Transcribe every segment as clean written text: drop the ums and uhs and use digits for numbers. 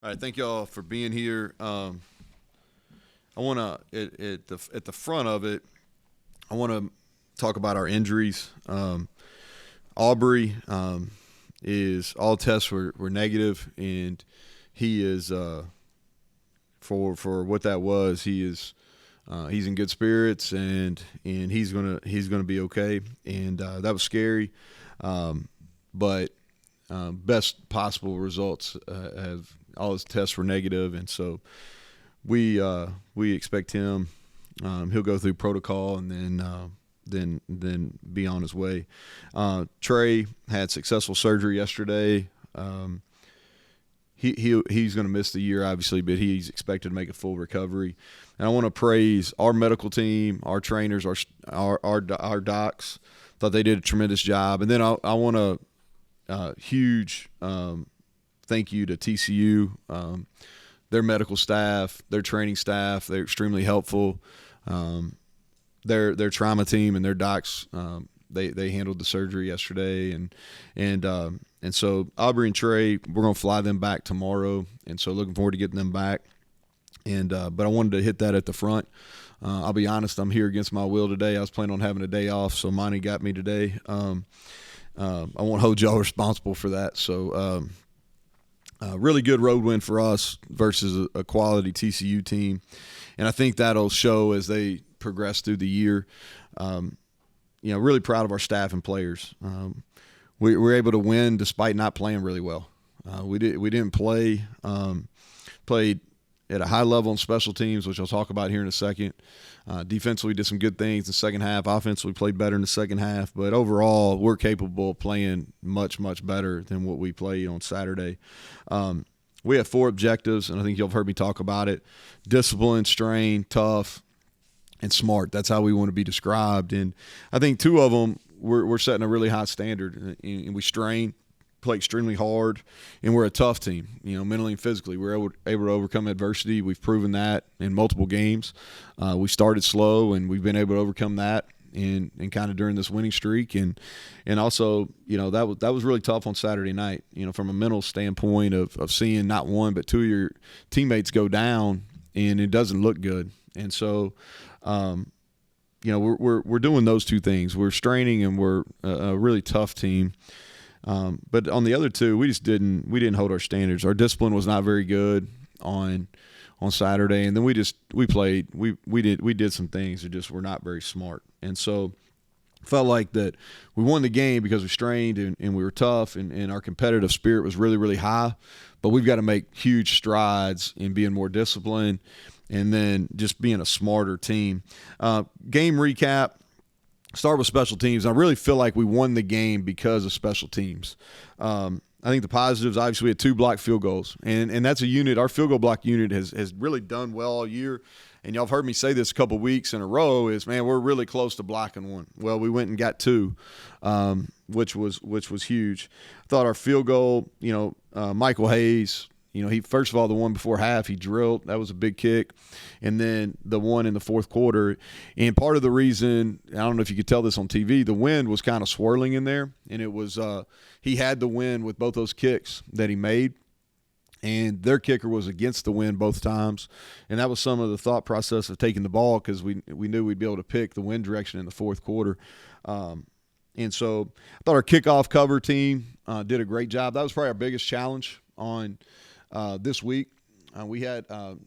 All right, thank y'all for being here. I want to at the front of it, I want to talk about our injuries. Aubrey is all tests were negative, and he is for what that was. He's in good spirits, and he's gonna be okay. And that was scary, but best possible results have all his tests were negative, and so we expect him. He'll go through protocol and then be on his way. Trey had successful surgery yesterday. He's going to miss the year, obviously, but he's expected to make a full recovery. And I want to praise our medical team, our trainers, our docs. Thought they did a tremendous job. And then I want to huge thank you to TCU, their medical staff, their training staff. They're extremely helpful. Their trauma team and their docs, they handled the surgery yesterday, and so Aubrey and Trey, we're gonna fly them back tomorrow, and so looking forward to getting them back. And but I wanted to hit that at the front. I'll be honest, I'm here against my will today. I was planning on having a day off, so Monty got me today. I won't hold y'all responsible for that. So really good road win for us versus a quality TCU team, and I think that'll show as they progress through the year. Really proud of our staff and players. We were able to win despite not playing really well. We didn't play played at a high level on special teams, which I'll talk about here in a second. Defensively, did some good things in the second half. Offensively, played better in the second half. But overall, we're capable of playing much, much better than what we played on Saturday. We have 4 objectives, and I think you've heard me talk about it: discipline, strain, tough, and smart. That's how we want to be described. And I think 2 of them, we're setting a really high standard, and we strain, play extremely hard, and we're a tough team, mentally and physically. We're able to overcome adversity. We've proven that in multiple games. We started slow, and we've been able to overcome that and kind of during this winning streak. And also, that was really tough on Saturday night, from a mental standpoint of seeing not 1 but 2 of your teammates go down, and it doesn't look good. And so, we're doing those 2 things. We're straining, and we're a really tough team. But on the other 2, we didn't hold our standards. Our discipline was not very good on Saturday, and then we did some things that just were not very smart. And so felt like that we won the game because we strained and we were tough, and our competitive spirit was really, really high. But we've got to make huge strides in being more disciplined and then just being a smarter team. Game recap. Start with special teams. I really feel like we won the game because of special teams. I think the positives, obviously, we had 2 blocked field goals, and that's a unit. Our field goal block unit has really done well all year. And y'all have heard me say this a couple weeks in a row is, man, we're really close to blocking 1. Well, we went and got 2, which was huge. I thought our field goal, Michael Hayes, he, first of all, the one before half, he drilled. That was a big kick. And then the one in the fourth quarter. And part of the reason, I don't know if you could tell this on TV, the wind was kind of swirling in there. And it was he had the wind with both those kicks that he made. And their kicker was against the wind both times. And that was some of the thought process of taking the ball because we knew we'd be able to pick the wind direction in the fourth quarter. And so I thought our kickoff cover team did a great job. That was probably our biggest challenge on this week. We had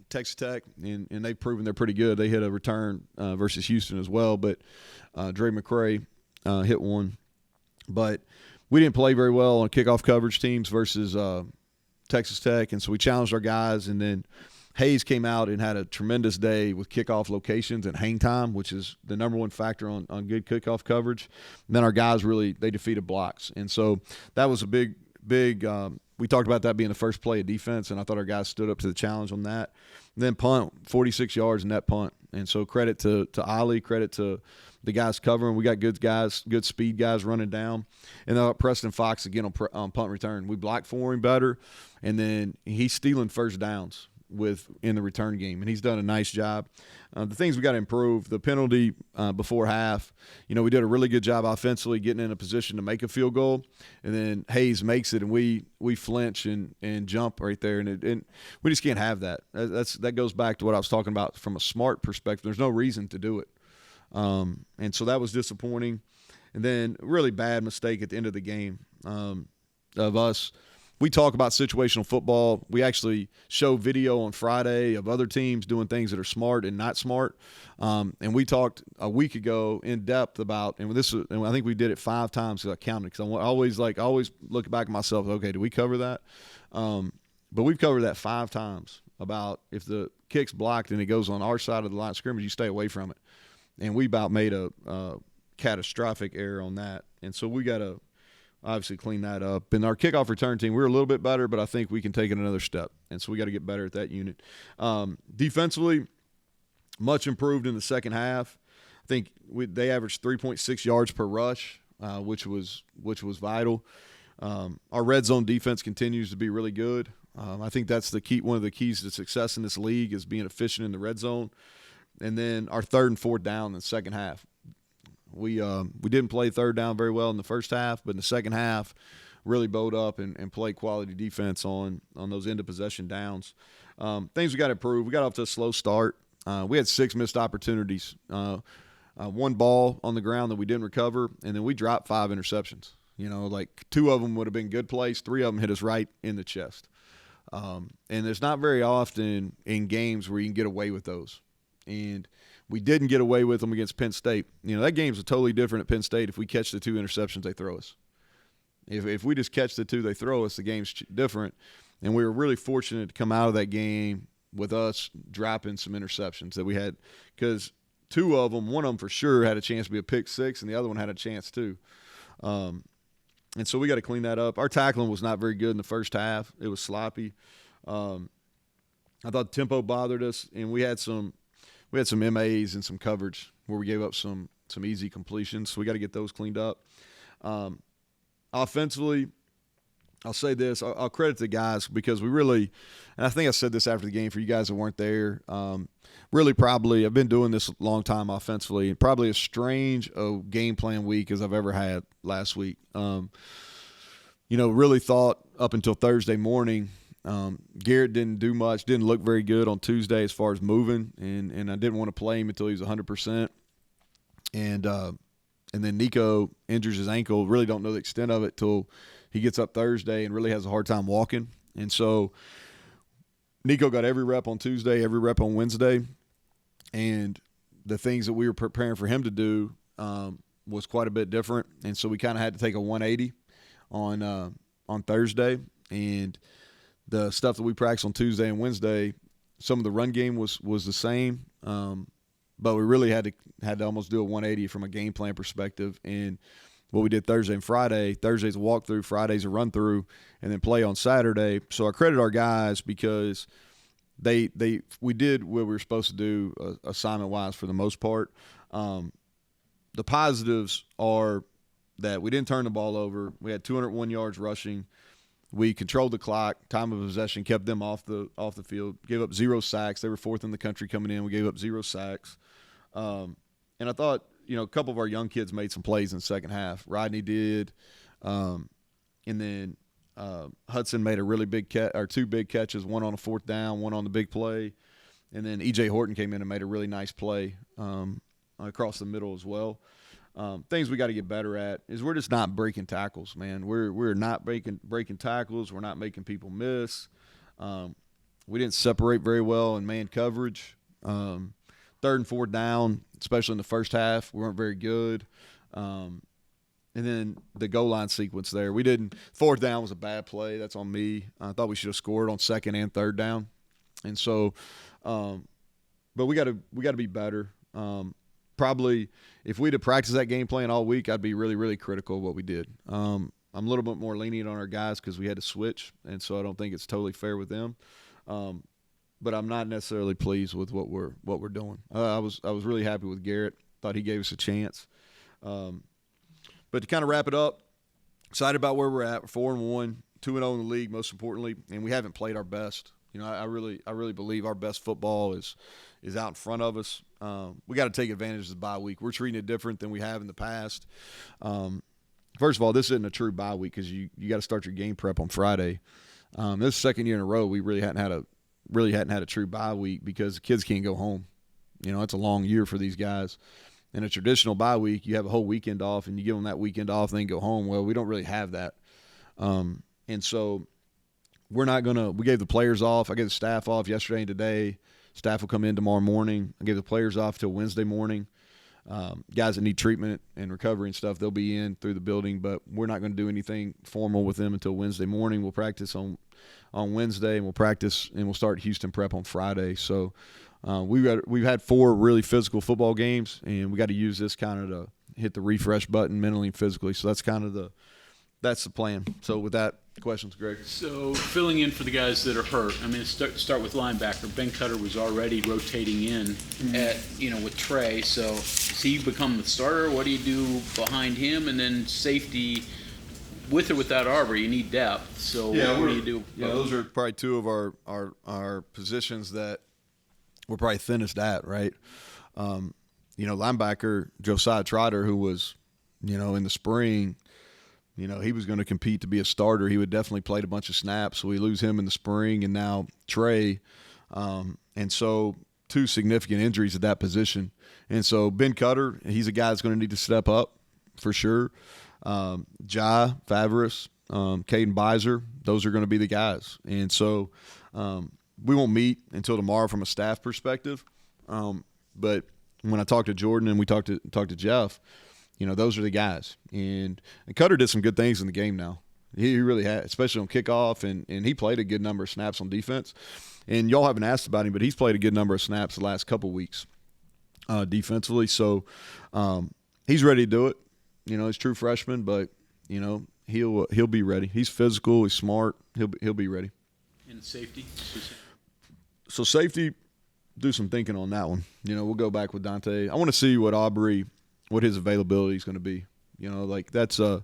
Texas Tech, and they've proven they're pretty good. They hit a return versus Houston as well, but Dre McCray hit one. But we didn't play very well on kickoff coverage teams versus Texas Tech, and so we challenged our guys. And then Hayes came out and had a tremendous day with kickoff locations and hang time, which is the number 1 factor on good kickoff coverage. And then our guys they defeated blocks. And so that was a big we talked about that being the first play of defense, and I thought our guys stood up to the challenge on that. And then punt, 46 yards net punt. And so credit to Ollie, credit to the guys covering. We got good guys, good speed guys running down. And then Preston Fox again on punt return. We blocked for him better, and then he's stealing first downs. in the return game, and he's done a nice job. The things we got to improve, the penalty before half, we did a really good job offensively getting in a position to make a field goal, and then Hayes makes it, and we flinch and jump right there, and we just can't have that. That goes back to what I was talking about from a smart perspective. There's no reason to do it, and so that was disappointing. And then really bad mistake at the end of the game of us. We talk about situational football. We actually show video on Friday of other teams doing things that are smart and not smart. And we talked a week ago in depth about, and I think we did it 5 times because I counted. Because I always look back at myself. Okay, did we cover that? But we've covered that 5 times about if the kick's blocked and it goes on our side of the line of scrimmage, you stay away from it. And we about made a catastrophic error on that. And so we got to obviously clean that up. And our kickoff return team, we're a little bit better, but I think we can take it another step. And so we got to get better at that unit. Defensively, much improved in the second half. I think they averaged 3.6 yards per rush, which was vital. Our red zone defense continues to be really good. I think that's the key. One of the keys to success in this league is being efficient in the red zone. And then our 3rd and 4th down in the second half. We didn't play 3rd down very well in the first half, but in the second half, really bowed up and played quality defense on those end of possession downs. Things we got to improve. We got off to a slow start. We had 6 missed opportunities. 1 ball on the ground that we didn't recover, and then we dropped 5 interceptions. 2 of them would have been good plays. 3 of them hit us right in the chest. And it's not very often in games where you can get away with those. And we didn't get away with them against Penn State. That game's totally different at Penn State if we catch the 2 interceptions they throw us. If we just catch the 2 they throw us, the game's different. And we were really fortunate to come out of that game with us dropping some interceptions that we had, because 2 of them, one of them for sure had a chance to be a pick 6, and the other one had a chance too. And so we got to clean that up. Our tackling was not very good in the first half. It was sloppy. I thought the tempo bothered us, and we had some MAs and some coverage where we gave up some easy completions. So we got to get those cleaned up. Offensively, I'll say this. I'll credit the guys because we really – and I think I said this after the game for you guys that weren't there. Really probably – I've been doing this a long time offensively, and probably as strange a game plan week as I've ever had last week. Really thought up until Thursday morning – Garrett didn't do much, didn't look very good on Tuesday as far as moving, and I didn't want to play him until he was 100%. And then Nico injures his ankle. Really don't know the extent of it till he gets up Thursday and really has a hard time walking. And so Nico got every rep on Tuesday, every rep on Wednesday, and the things that we were preparing for him to do was quite a bit different. And so we kind of had to take a 180 on Thursday, and the stuff that we practiced on Tuesday and Wednesday, some of the run game was the same, but we really had to almost do a 180 from a game plan perspective. And what we did Thursday and Friday, Thursday's a walkthrough, Friday's a run through, and then play on Saturday. So I credit our guys because we did what we were supposed to do assignment wise for the most part. The positives are that we didn't turn the ball over. We had 201 yards rushing. We controlled the clock, time of possession, kept them off the field, gave up 0 sacks. They were 4th in the country coming in. We gave up 0 sacks. And I thought, a couple of our young kids made some plays in the second half. Rodney did. And then Hudson made a really big catch, or 2 big catches, one on a 4th down, one on the big play. And then E.J. Horton came in and made a really nice play across the middle as well. Things we got to get better at is we're just not breaking tackles, man. We're not breaking tackles. We're not making people miss. We didn't separate very well in man coverage. 3rd and 4th down, especially in the first half, we weren't very good. And then the goal line sequence there, we didn't. 4th down was a bad play. That's on me. I thought we should have scored on 2nd and 3rd down. And so, but we got to be better. Probably if we'd have practiced that game plan all week, I'd be really, really critical of what we did. I'm a little bit more lenient on our guys because we had to switch, and so I don't think it's totally fair with them. But I'm not necessarily pleased with what we're doing. I was really happy with Garrett. Thought he gave us a chance. But to kind of wrap it up, excited about where we're at. We're 4-1, 2-0 in the league, most importantly, and we haven't played our best I really believe our best football is out in front of us. We got to take advantage of the bye week. We're treating it different than we have in the past. First of all, this isn't a true bye week because you got to start your game prep on Friday. This is the second year in a row we really hadn't had a true bye week because the kids can't go home. It's a long year for these guys. In a traditional bye week, you have a whole weekend off, and you give them that weekend off, and then go home. Well, we don't really have that, and so we're not gonna. We gave the players off. I gave the staff off yesterday and today. Staff will come in tomorrow morning. I gave the players off till Wednesday morning. Guys that need treatment and recovery and stuff, they'll be in through the building, but we're not going to do anything formal with them until Wednesday morning. We'll practice on Wednesday, and we'll start Houston prep on Friday. So we've had 4 really physical football games, and we got to use this kind of to hit the refresh button mentally and physically. So that's kind of that's the plan. So with that, questions, Greg? So filling in for the guys that are hurt. I mean, start with linebacker. Ben Cutter was already rotating in with Trey. So does he become the starter? What do you do behind him? And then safety, with or without Arbor, you need depth. So what do you do? Yeah, those are probably 2 of our positions that we're probably thinnest at, right? Linebacker Josiah Trotter, who was, in the spring, he was going to compete to be a starter. He would definitely played a bunch of snaps. So we lose him in the spring, and now Trey. And so 2 significant injuries at that position. And so Ben Cutter, he's a guy that's going to need to step up for sure. Jai Favris, Caden Beiser, those are going to be the guys. And so we won't meet until tomorrow from a staff perspective. But when I talked to Jordan and we talked to Jeff, those are the guys. And Cutter did some good things in the game now. He really had, especially on kickoff, and he played a good number of snaps on defense. And y'all haven't asked about him, but he's played a good number of snaps the last couple weeks defensively. So he's ready to do it. He's a true freshman, but, he'll be ready. He's physical. He's smart. He'll be ready. And safety? So safety, do some thinking on that one. We'll go back with Dante. I want to see what his availability is going to be. That's I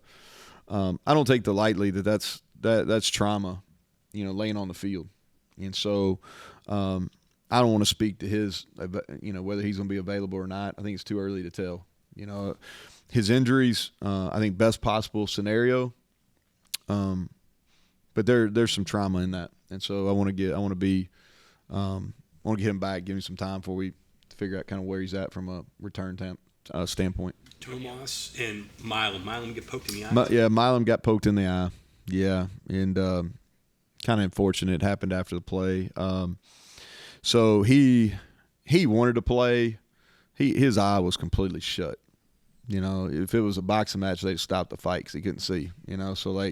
don't take the lightly that's trauma, laying on the field. And so I don't want to speak to his, whether he's going to be available or not. I think it's too early to tell. His injuries, I think best possible scenario. But there's some trauma in that. And so I want to get him back, give him some time before we figure out kind of where he's at from a return standpoint. Tomas and Milam get poked in the eye. Yeah, Milam got poked in the eye. Yeah, and kind of unfortunate. It happened after the play. So he wanted to play. His eye was completely shut. If it was a boxing match, they'd stop the fight because he couldn't see. So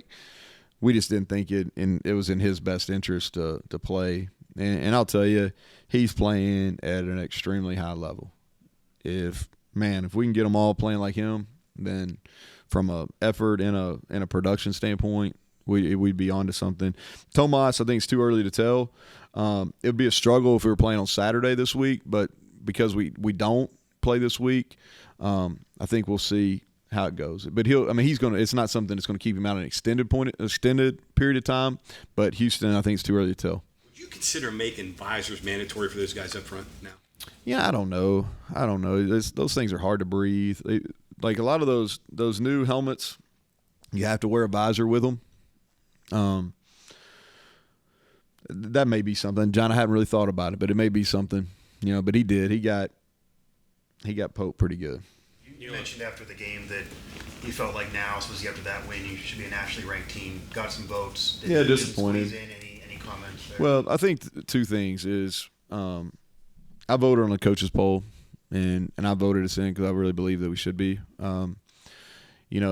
we just didn't think it was in his best interest to play. And I'll tell you, he's playing at an extremely high level. If we can get them all playing like him, then from a effort and a production standpoint, we'd be onto something. Tomas, I think it's too early to tell. It would be a struggle if we were playing on Saturday this week, but because we don't play this week, I think we'll see how it goes. But it's not something that's going to keep him out an extended period of time. But Houston, I think it's too early to tell. Would you consider making visors mandatory for those guys up front now? Yeah, I don't know. Those things are hard to breathe. Like a lot of those new helmets, you have to wear a visor with them. That may be something. John, I haven't really thought about it, but it may be something. But he did. He got poked pretty good. You mentioned after the game that you felt like now, especially after that win, you should be a nationally ranked team. Got some votes. Disappointed. Any comments there? Well, I think 2 things is I voted on the coaches poll, and I voted us in because I really believe that we should be. I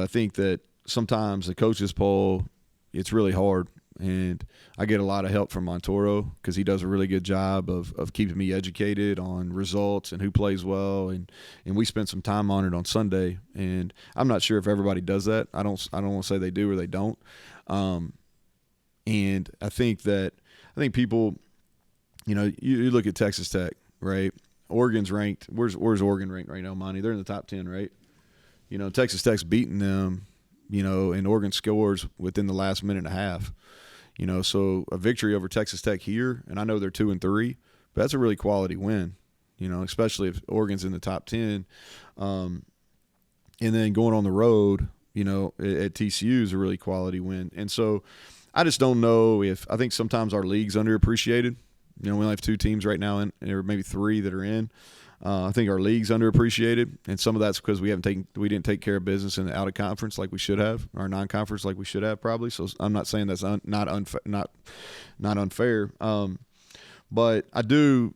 think that sometimes the coaches poll, it's really hard. And I get a lot of help from Montoro because he does a really good job of keeping me educated on results and who plays well. And we spent some time on it on Sunday. And I'm not sure if everybody does that. I don't want to say they do or they don't. And I think people, you look at Texas Tech, right? Oregon's ranked. Where's Oregon ranked right now, Monty? They're in the top 10, right? Texas Tech's beating them, and Oregon scores within the last minute and a half. So a victory over Texas Tech here, and I know they're 2-3, but that's a really quality win, especially if Oregon's in the top 10. And then going on the road, at TCU is a really quality win. And so I just don't know I think sometimes our league's underappreciated. We only have 2 teams right now, and or maybe 3 that are in. I think our league's underappreciated, and some of that's because we didn't take care of business in the out of conference like we should have, our non-conference like we should have probably. So I'm not saying that's not unfair, but I do,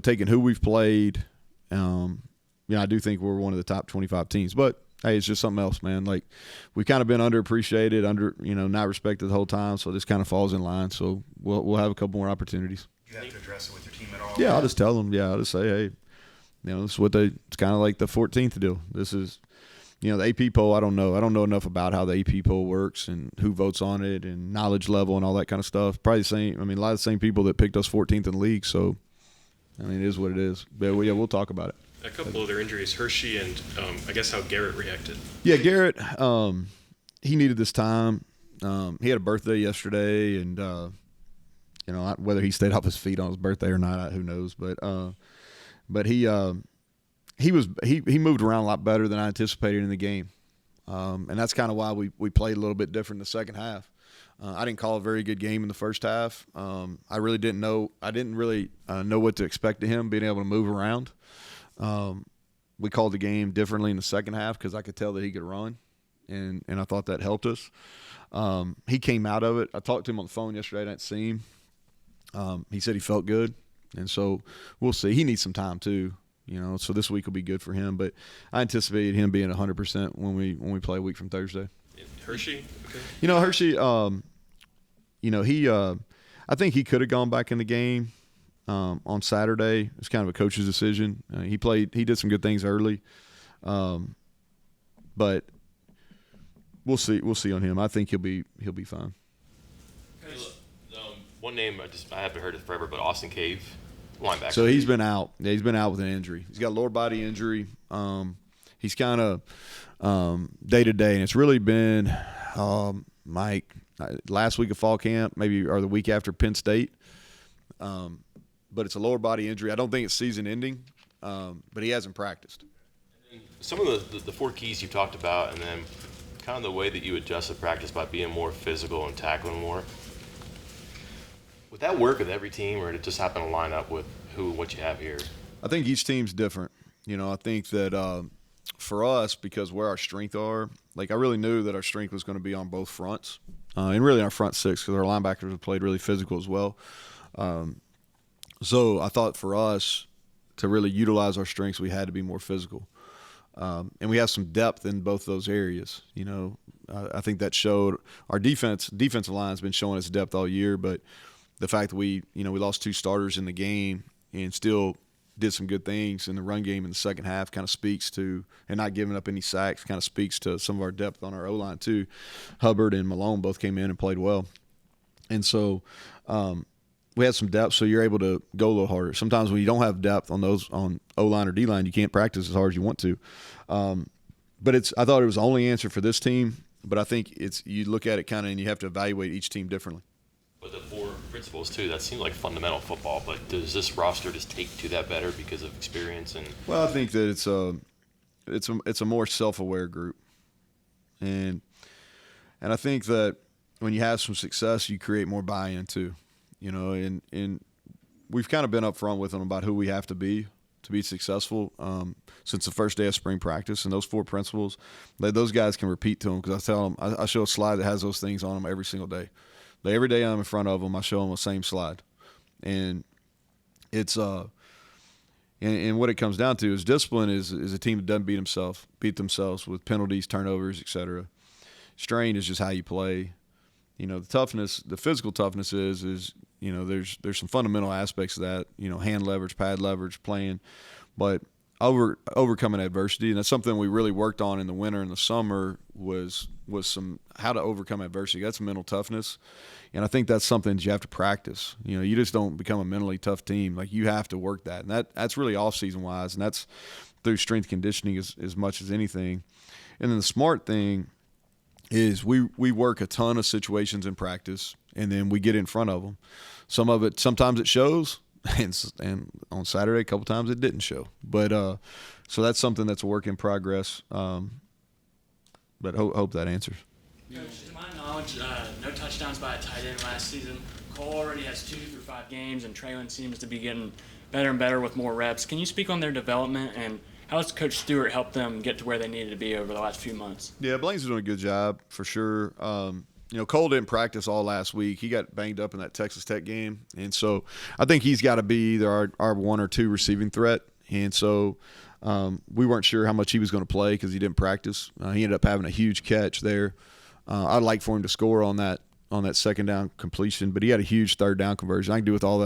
taking who we've played, I do think we're one of the top 25 teams. But hey, it's just something else, man. Like we've kind of been underappreciated, not respected the whole time. So this kind of falls in line. So we'll have a couple more opportunities. Do you have to address it with your team at all? Yeah, I'll just tell them. Yeah, I'll just say, hey. This is it's kind of like the 14th deal. This is, the AP poll, I don't know. I don't know enough about how the AP poll works and who votes on it and knowledge level and all that kind of stuff. Probably the same. A lot of the same people that picked us 14th in the league. So, it is what it is. But, we'll talk about it. A couple of their injuries, Hershey and I guess how Garrett reacted. Yeah, Garrett, he needed this time. He had a birthday yesterday, and, whether he stayed off his feet on his birthday or not, who knows. But he moved around a lot better than I anticipated in the game, and that's kind of why we played a little bit different in the second half. I didn't call a very good game in the first half. I really didn't know. I didn't really know what to expect of him being able to move around. We called the game differently in the second half because I could tell that he could run, and I thought that helped us. He came out of it. I talked to him on the phone yesterday. I didn't see him. He said he felt good. And so we'll see. He needs some time too, so this week will be good for him. But I anticipate him being 100% when we play a week from Thursday. Hershey? Okay. Hershey, I think he could have gone back in the game on Saturday. It's kind of a coach's decision. He did some good things early. But we'll see. We'll see on him. I think he'll be fine. One name I haven't heard it forever, but Austin Cave, linebacker. So he's been out. Yeah, he's been out with an injury. He's got a lower body injury. He's kind of day to day, and it's really been Mike last week of fall camp, maybe or the week after Penn State. But it's a lower body injury. I don't think it's season ending, but he hasn't practiced. Some of the 4 keys you talked about, and then kind of the way that you adjust the practice by being more physical and tackling more. Would that work with every team, or did it just happen to line up with what you have here? I think each team's different. I think that for us, because where our strengths are, like I really knew that our strength was going to be on both fronts, and really our front 6 because our linebackers have played really physical as well. So I thought for us to really utilize our strengths, we had to be more physical. And we have some depth in both those areas. I think that showed our defensive line has been showing its depth all year, but the fact that we lost 2 starters in the game and still did some good things in the run game in the second half kind of speaks to, and not giving up any sacks, kind of speaks to some of our depth on our O-line too. Hubbard and Malone both came in and played well. And so we had some depth, so you're able to go a little harder. Sometimes when you don't have depth on O-line or D-line, you can't practice as hard as you want to. But I thought it was the only answer for this team, but I think you look at it kind of and you have to evaluate each team differently. But the 4 principles too, that seems like fundamental football, but does this roster just take to that better because of experience? Well, I think that it's a more self-aware group. And I think that when you have some success, you create more buy-in too. And we've kind of been upfront with them about who we have to be successful since the first day of spring practice. And those 4 principles, those guys can repeat to them because I tell them, I show a slide that has those things on them every single day. Every day I'm in front of them, I show them the same slide. And it's and what it comes down to is discipline is a team that doesn't beat themselves with penalties, turnovers, etc. Strain is just how you play. The toughness, the physical toughness is there's some fundamental aspects of that, hand leverage, pad leverage, playing, but overcoming adversity, and that's something we really worked on in the winter and the summer was some how to overcome adversity. That's mental toughness, and I think that's something that you have to practice. You just don't become a mentally tough team. Like you have to work that, and that's really off season wise, and that's through strength conditioning as much as anything. And then the smart thing is we work a ton of situations in practice, and then we get in front of them. Sometimes it shows, and on Saturday a couple times it didn't show. But so that's something that's a work in progress. But hope that answers. Coach, to my knowledge, no touchdowns by a tight end last season. Cole already has 2 through 5 games, and Traylon seems to be getting better and better with more reps. Can you speak on their development, and how has Coach Stewart helped them get to where they needed to be over the last few months? Yeah, Blaine's doing a good job for sure. Cole didn't practice all last week. He got banged up in that Texas Tech game, and so I think he's got to be either our 1 or 2 receiving threat. And so we weren't sure how much he was going to play because he didn't practice. He ended up having a huge catch there. I'd like for him to score on that second down completion, but he had a huge third down conversion. I can do with all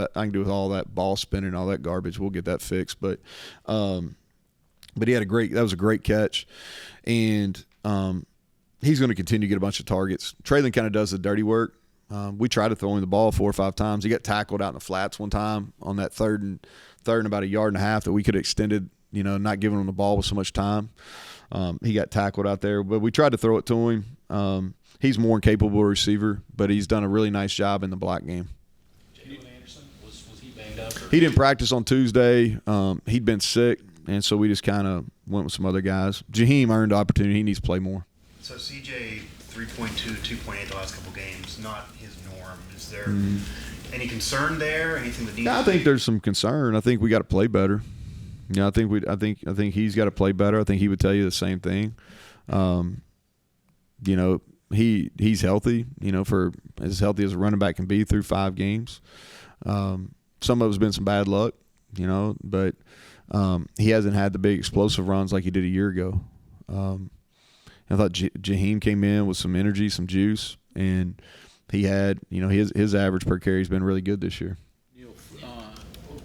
that ball spinning and all that garbage. We'll get that fixed. But he had that was a great catch, and he's going to continue to get a bunch of targets. Traylon kind of does the dirty work. We tried to throw him the ball 4 or 5 times. He got tackled out in the flats one time on that third and about 1.5 yards that we could have extended, not giving him the ball with so much time. He got tackled out there, but we tried to throw it to him. He's more capable receiver, but he's done a really nice job in the block game. Jalen Anderson, was he banged up? He didn't practice on Tuesday. He'd been sick, and so we just kind of went with some other guys. Jaheim earned the opportunity. He needs to play more. So CJ 3.2, 2.8 the last couple games, not his norm. Is there any concern there? Anything that needs? I think there's some concern. I think we got to play better. I think he's got to play better. I think he would tell you the same thing. He's healthy. For as healthy as a running back can be through 5 games. Some of it's been some bad luck, but he hasn't had the big explosive runs like he did a year ago. I thought Jaheim came in with some energy, some juice, and he had, his average per carry has been really good this year. Neal,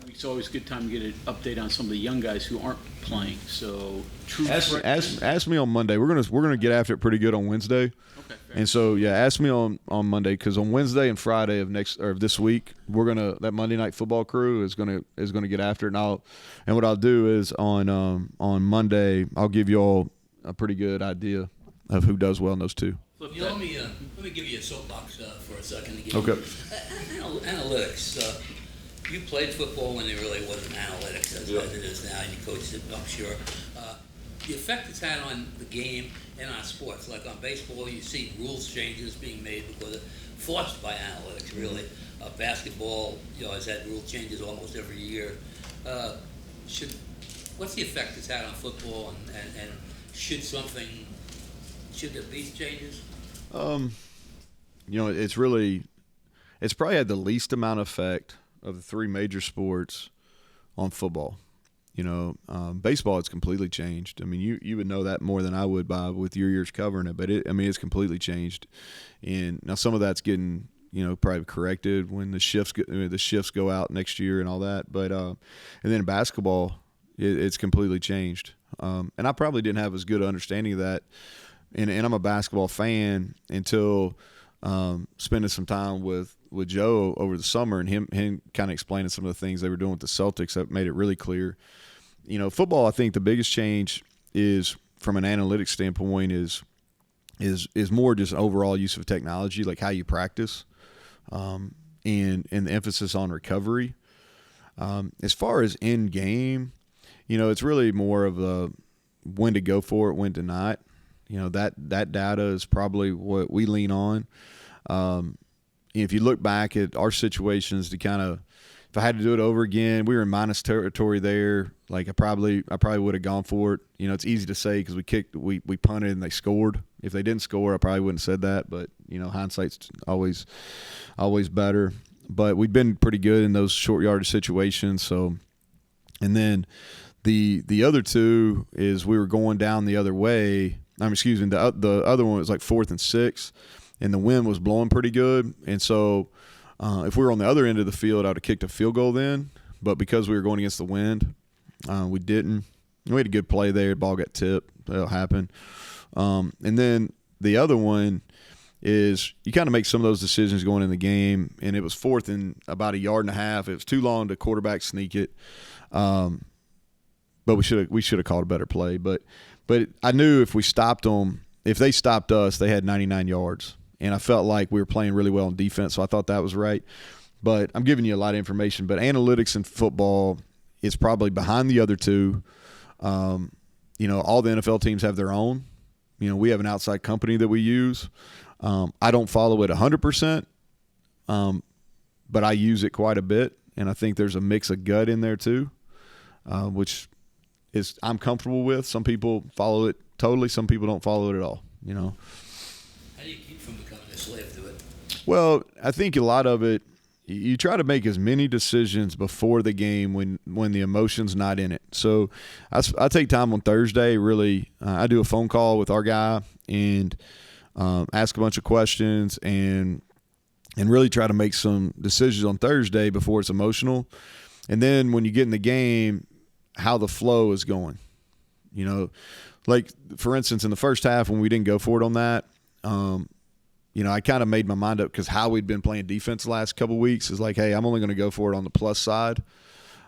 it's always a good time to get an update on some of the young guys who aren't playing. So, ask me on Monday. We're gonna get after it pretty good on Wednesday. Okay. And so ask me on Monday, because on Wednesday and Friday of this week that Monday Night Football crew is gonna get after it. And what I'll do is on Monday I'll give you all a pretty good idea of who does well in those 2. Neal, let me give you a soapbox for a second again. Okay. Analytics. You played football when there really wasn't analytics as it is now. You coached it, I'm sure. The effect it's had on the game and on sports, like on baseball, you see rules changes being made because forced by analytics. Really, basketball, has had rule changes almost every year. What's the effect it's had on football, and should there be changes? It's probably had the least amount of effect of the 3 major sports on football. Baseball has completely changed. I mean, you would know that more than I would, Bob, with your years covering it. But it's completely changed. And now some of that's getting probably corrected when the shifts go out next year and all that. But and then in basketball, it's completely changed. And I probably didn't have as good an understanding of that. And I'm a basketball fan until spending some time with Joe over the summer, and him kind of explaining some of the things they were doing with the Celtics that made it really clear. Football, I think the biggest change is from an analytics standpoint is more just overall use of technology, like how you practice, and the emphasis on recovery. As far as in game, it's really more of a when to go for it, when to not. That data is probably what we lean on. If you look back at our situations, to kind of, if I had to do it over again, we were in minus territory there. Like I probably would have gone for it. It's easy to say because we punted and they scored. If they didn't score, I probably wouldn't have said that. But hindsight's always better. But we've been pretty good in those short yardage situations. So, and then the other 2 is we were going down the other way. The other one was like 4th and 6, and the wind was blowing pretty good. And so if we were on the other end of the field, I would have kicked a field goal then. But because we were going against the wind, we didn't. We had a good play there. The ball got tipped. That'll happen. And then the other one is you kind of make some of those decisions going in the game, and it was 4th and about 1.5 yards. It was too long to quarterback sneak it. But we should have called a better play. But I knew if we stopped them, if they stopped us, they had 99 yards. And I felt like we were playing really well on defense, so I thought that was right. But I'm giving you a lot of information. But analytics in football is probably behind the other two. You know, all the NFL teams have their own. You know, we have an outside company that we use. I don't follow it 100%, but I use it quite a bit. And I think there's a mix of gut in there too, which is I'm comfortable with. Some people follow it totally. Some people don't follow it at all, you know. How do you keep from becoming a slave to it? Well, I think a lot of it, you try to make as many decisions before the game when the emotion's not in it. So I take time on Thursday, really. I do a phone call with our guy and ask a bunch of questions and really try to make some decisions on Thursday before it's emotional. And then when you get in the game, how the flow is going. You know, like, for instance, in the first half when we didn't go for it on that, you know, I kind of made my mind up because how we'd been playing defense the last couple of weeks is like, hey, I'm only going to go for it on the plus side.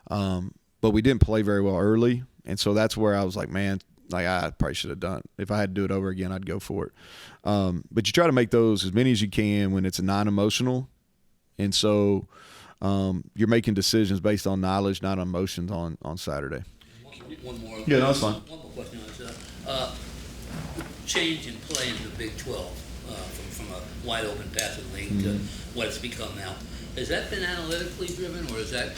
But we didn't play very well early. And so that's where I was like, man, like I probably should have done. If I had to do it over again, I'd go for it. But you try to make those as many as you can when it's non-emotional. And so you're making decisions based on knowledge, not on emotions on Saturday. One more. Yeah, no, that's fine. One more question on this. Change in play in the Big 12 from a wide open passing league to what it's become now. Has that been analytically driven, or is that?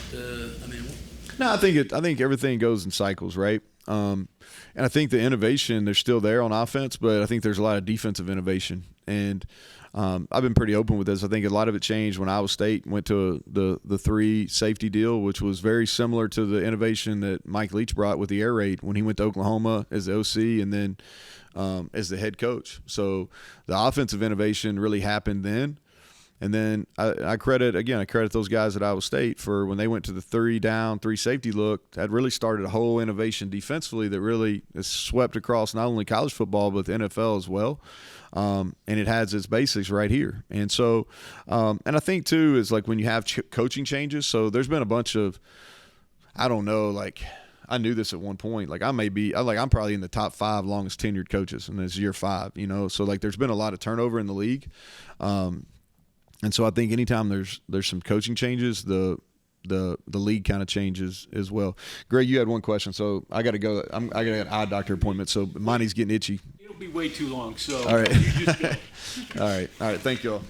No, I think everything goes in cycles, right? And I think the innovation, they're still there on offense, but I think there's a lot of defensive innovation. And I've been pretty open with this. I think a lot of it changed when Iowa State went to the 3 safety deal, which was very similar to the innovation that Mike Leach brought with the air raid when he went to Oklahoma as the OC and then as the head coach. So the offensive innovation really happened then. And then I credit those guys at Iowa State for when they went to the 3 down, 3 safety look, that really started a whole innovation defensively that really is swept across not only college football but the NFL as well. And it has its basics right here. And so, and I think too is like when you have coaching changes. So there's been a bunch of, I don't know, like I knew this at one point. Like I'm probably in the top 5 longest tenured coaches, and it's year 5. You know, so like there's been a lot of turnover in the league. And so I think anytime there's some coaching changes, the league kind of changes as well. Greg, you had one question, so I got to go. I got an eye doctor appointment, so Monty's getting itchy. It'll be way too long, so all right. you just go. All right. Thank you all.